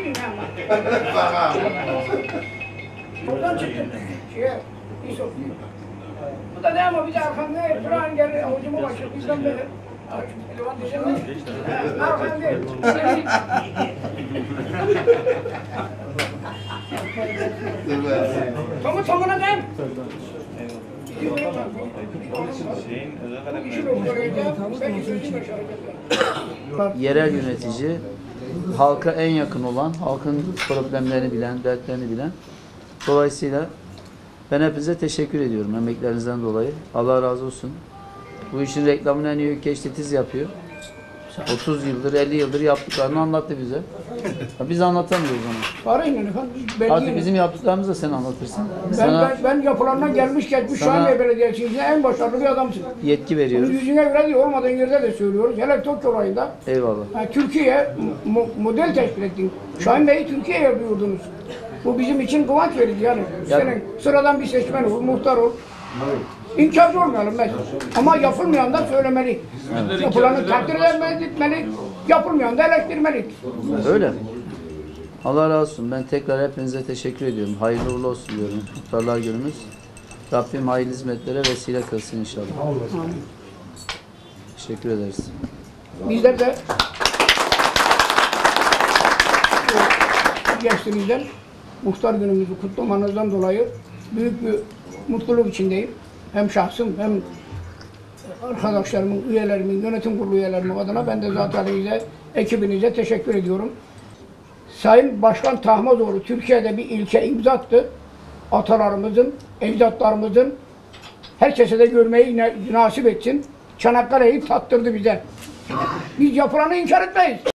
miyim ama? Oradan çıktım. İsot. Bu da ne ama bir de arkamda Kur'an gelir, avucuma başlıyor. Bizden böyle. Elvan dışarı. Arkamda değil. Tomuna değil. Yerel yönetici, halka en yakın olan, halkın problemlerini bilen, dertlerini bilen. Dolayısıyla ben hepinize teşekkür ediyorum emeklerinizden dolayı. Allah razı olsun. Bu işin reklamını en iyi Ökkeş Titiz yapıyor. 30 yıldır, 50 yıldır yaptıklarını anlattı bize. Biz anlatamıyoruz onu. Parayla efendim. Artık bizim yaptıklarımızı da sen anlatırsın. Ben yapılandan gelmiş geçmiş Şahinbey Belediyesi'nde en başarılı bir adamsın. Yetki veriyoruz. Bunu yüzüne göre değil, olmadan yerde de söylüyoruz. Hele Tokyo olayında. Eyvallah. Yani Türkiye model teşkil ettin. Şahinbey'i Türkiye'ye duyurdunuz. Bu bizim için kıvanç verici yani. Senin sıradan bir seçmen ol, muhtar ol. İnkarcı olmayalım biz. Ama yapılmayan da söylemeli. Evet. Yapılanı takdir etmeli, yapılmayan da eleştirmeli. Öyle. Allah razı olsun. Ben tekrar hepinize teşekkür ediyorum. Hayırlı uğurlu olsun diyorum. Muhtarlar günümüz. Rabbim hayırlı hizmetlere vesile kılsın inşallah. Amin. Teşekkür ederiz. Bizler de gençliğimizden muhtar günümüzü kutlamanızdan dolayı büyük bir mutluluk içindeyim. Hem şahsım hem arkadaşlarımın, üyelerimin, yönetim kurulu üyelerimin adına ben de zaten ekibinize teşekkür ediyorum. Sayın Başkan Tahmazoğlu Türkiye'de bir ilke imza attı. Atalarımızın, ecdatlarımızın herkese de görmeyi nasip etsin. Çanakkale'yi tattırdı bize. Biz yapılanı inkar etmeyiz.